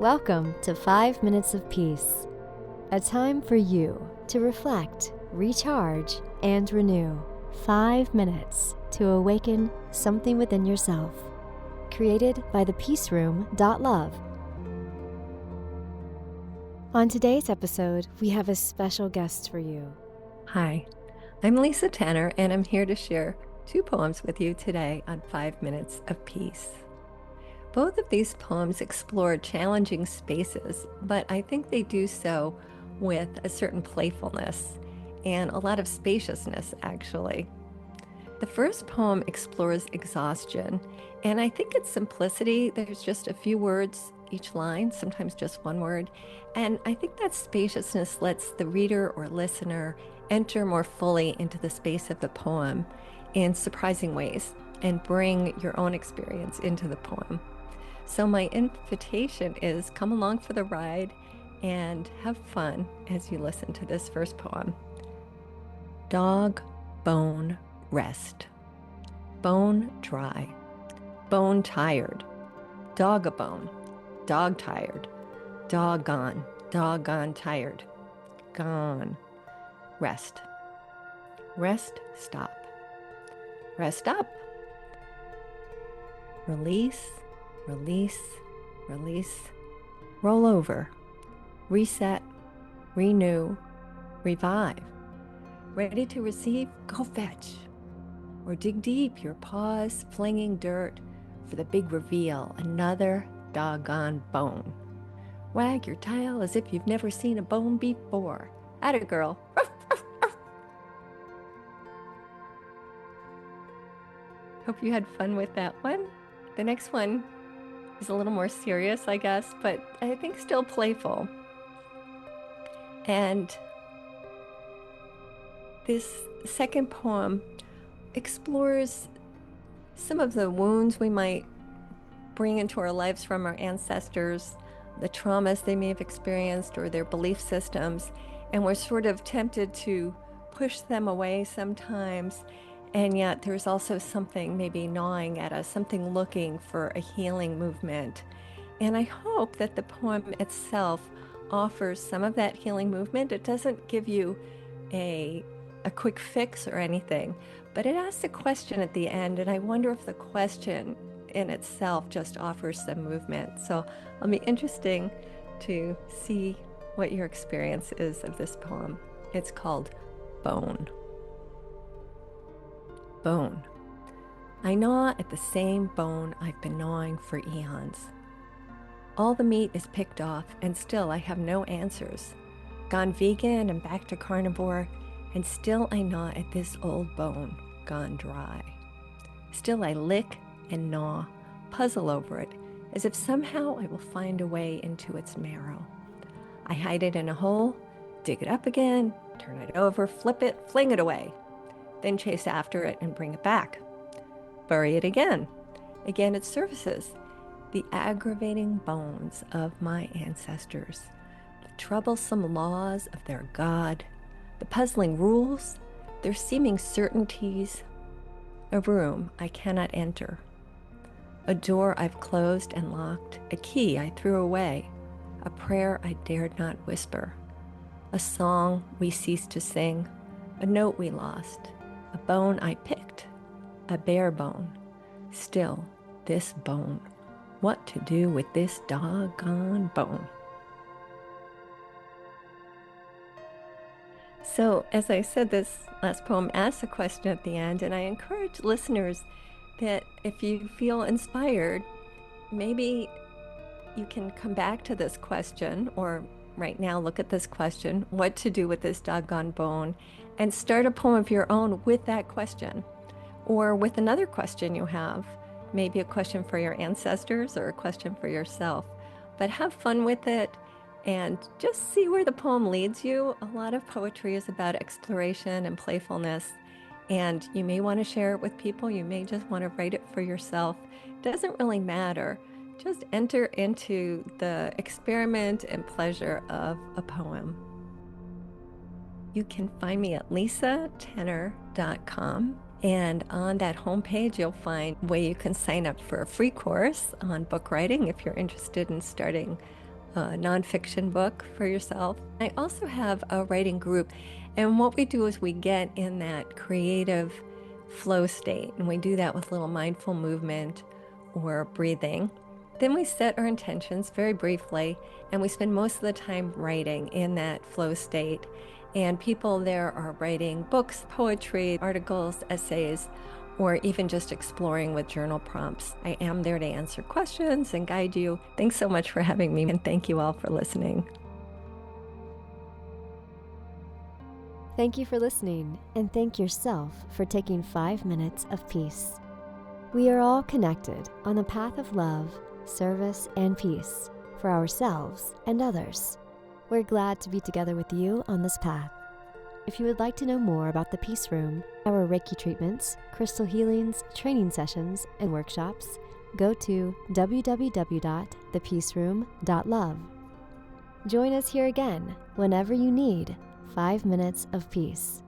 Welcome to 5 Minutes of Peace, a time for you to reflect, recharge, and renew. 5 minutes to awaken something within yourself. Created by thepeaceroom.love. On today's episode, we have a special guest for you. Hi, I'm Lisa Tanner, and I'm here to share 2 poems with you today on 5 Minutes of Peace. Both of these poems explore challenging spaces, but I think they do so with a certain playfulness and a lot of spaciousness, actually. The first poem explores exhaustion, and I think its simplicity, there's just a few words each line, sometimes just one word, and I think that spaciousness lets the reader or listener enter more fully into the space of the poem in surprising ways and bring your own experience into the poem. So my invitation is come along for the ride and have fun as you listen to this first poem. Dog, bone, rest. Bone dry. Bone tired. Dog a bone. Dog tired. Dog gone. Dog gone tired. Gone. Rest. Rest, stop. Rest up. Release. Release, release, roll over, reset, renew, revive. Ready to receive? Go fetch. Or dig deep, your paws flinging dirt for the big reveal, another doggone bone. Wag your tail as if you've never seen a bone before. Atta girl. Ruff, ruff, ruff. Hope you had fun with that one. The next one is a little more serious, I guess, but I think still playful. And this second poem explores some of the wounds we might bring into our lives from our ancestors, the traumas they may have experienced or their belief systems, and we're sort of tempted to push them away sometimes. And yet there's also something maybe gnawing at us, something looking for a healing movement. And I hope that the poem itself offers some of that healing movement. It doesn't give you a quick fix or anything, but it asks a question at the end. And I wonder if the question in itself just offers some movement. So it'll be interesting to see what your experience is of this poem. It's called Bone. Bone. I gnaw at the same bone I've been gnawing for eons. All the meat is picked off, and still I have no answers. Gone vegan and back to carnivore, and still I gnaw at this old bone, gone dry. Still I lick and gnaw, puzzle over it, as if somehow I will find a way into its marrow. I hide it in a hole, dig it up again, turn it over, flip it, fling it away. Then chase after it and bring it back. Bury it again. Again it surfaces. The aggravating bones of my ancestors, the troublesome laws of their God, the puzzling rules, their seeming certainties, a room I cannot enter, a door I've closed and locked, a key I threw away, a prayer I dared not whisper, a song we ceased to sing, a note we lost, a bone I picked, a bare bone. Still, this bone. What to do with this doggone bone? So, as I said, this last poem asks a question at the end, and I encourage listeners that if you feel inspired, maybe you can come back to this question, or right now look at this question, what to do with this doggone bone, and start a poem of your own with that question, or with another question you have, maybe a question for your ancestors or a question for yourself. But have fun with it and just see where the poem leads you. A lot of poetry is about exploration and playfulness, and you may want to share it with people. You may just want to write it for yourself. It doesn't really matter. Just enter into the experiment and pleasure of a poem. You can find me at lisatanner.com, and on that homepage you'll find a way you can sign up for a free course on book writing if you're interested in starting a nonfiction book for yourself. I also have a writing group, and what we do is we get in that creative flow state, and we do that with little mindful movement or breathing. Then we set our intentions very briefly, and we spend most of the time writing in that flow state. And people there are writing books, poetry, articles, essays, or even just exploring with journal prompts. I am there to answer questions and guide you. Thanks so much for having me, and thank you all for listening. Thank you for listening, and thank yourself for taking 5 minutes of peace. We are all connected on the path of love, service, and peace for ourselves and others. We're glad to be together with you on this path. If you would like to know more about the Peace Room, our Reiki treatments, crystal healings, training sessions, and workshops, go to www.thepeaceroom.love. Join us here again whenever you need 5 minutes of peace.